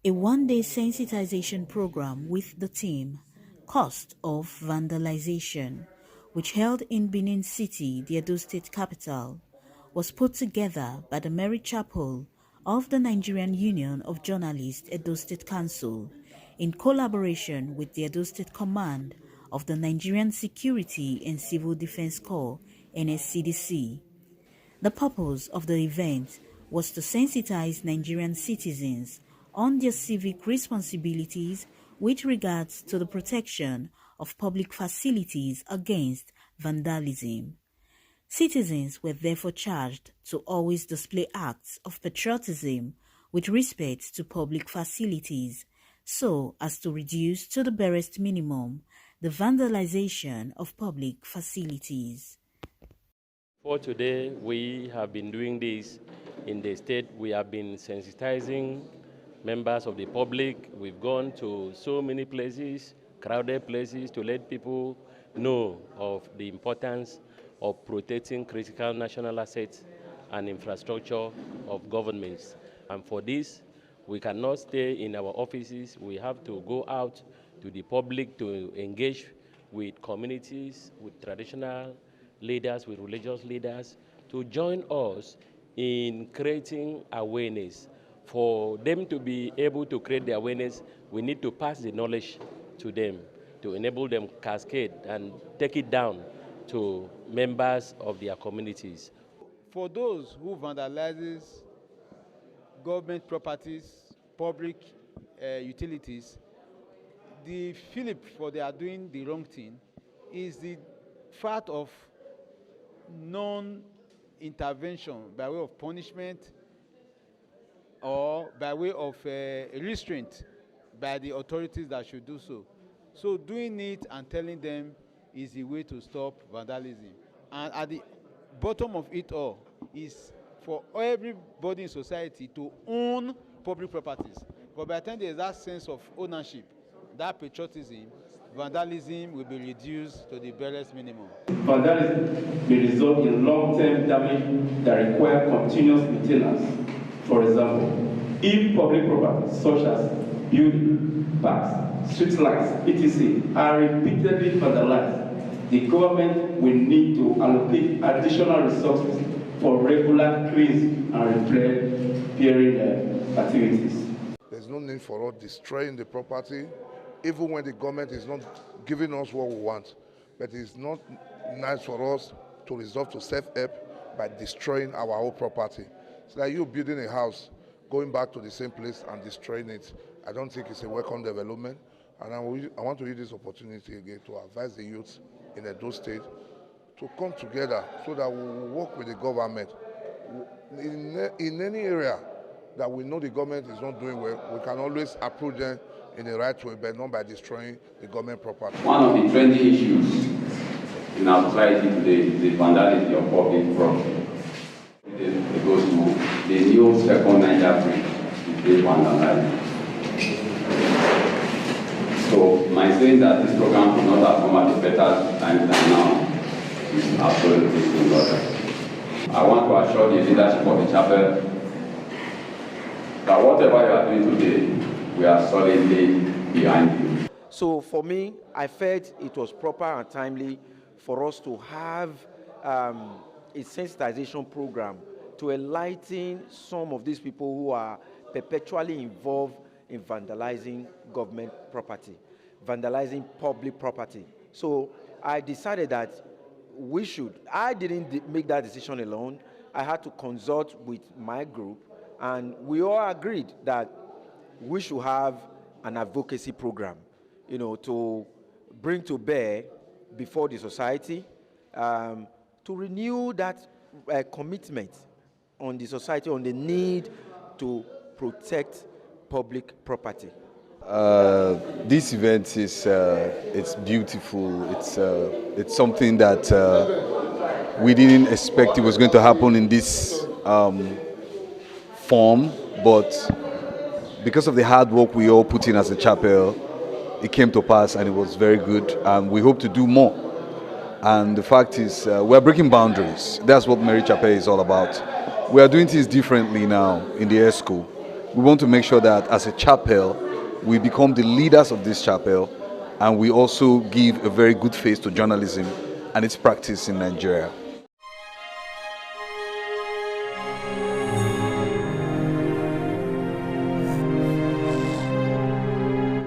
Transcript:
A one-day sensitization program with the theme Cost of Vandalization, which held in Benin City, the Edo State capital, was put together by the Mary Chapel of the Nigerian Union of Journalists Edo State Council in collaboration with the Edo State Command of the Nigerian Security and Civil Defense Corps (NSCDC). The purpose of the event was to sensitize Nigerian citizens on their civic responsibilities with regards to the protection of public facilities against vandalism. Citizens were therefore charged to always display acts of patriotism with respect to public facilities so as to reduce to the barest minimum the vandalization of public facilities. For today, we have been doing this in the state. We have been sensitizing members of the public. We've gone to so many places, crowded places, to let people know of the importance of protecting critical national assets and infrastructure of governments. And for this, we cannot stay in our offices. We have to go out to the public to engage with communities, with traditional leaders, with religious leaders, to join us in creating awareness. For them to be able to create the awareness, we need to pass the knowledge to them, to enable them cascade and take it down to members of their communities. For those who vandalizes government properties, public utilities, the fillip for they are doing the wrong thing is the fact of non-intervention by way of punishment or by way of restraint by the authorities that should do so. So doing it and telling them is the way to stop vandalism. And at the bottom of it all is for everybody in society to own public properties. But by the time there is that sense of ownership, that patriotism, vandalism will be reduced to the barest minimum. Vandalism may result in long-term damage that require continuous maintenance. For example, if public properties such as buildings, parks, street lights, etc. are repeatedly vandalized, the government will need to allocate additional resources for regular cleansing and repairing activities. There's no need for us destroying the property, even when the government is not giving us what we want. But it's not nice for us to resort to self-help by destroying our whole property. It's like you building a house, going back to the same place and destroying it. I don't think it's a welcome development. And I want to use this opportunity again to advise the youth in Edo State to come together so that we will work with the government. In any area that we know the government is not doing well, we can always approach them in the right way, but not by destroying the government property. One of the trending issues in our society today is the vandalism of public property. It goes to the new second Niger bridge is being vandalized. So my saying that this program could not have come at a better time than now is absolutely incorrect. I want to assure the leadership of the chapel that whatever you are doing today, we are solidly behind you. So for me, I felt it was proper and timely for us to have a sensitization program to enlighten some of these people who are perpetually involved in vandalizing government property, vandalizing public property. So I decided that I didn't make that decision alone. I had to consult with my group, and we all agreed that we should have an advocacy program, to bring to bear before the society, to renew that commitment on the society, on the need to protect public property. This event is it's beautiful. It's something that we didn't expect it was going to happen in this form, but because of the hard work we all put in as a chapel, it came to pass and it was very good. And we hope to do more. And the fact is, we're breaking boundaries. That's what Mary Chapel is all about. We are doing things differently now in the air school. We want to make sure that as a chapel, we become the leaders of this chapel, and we also give a very good face to journalism and its practice in Nigeria.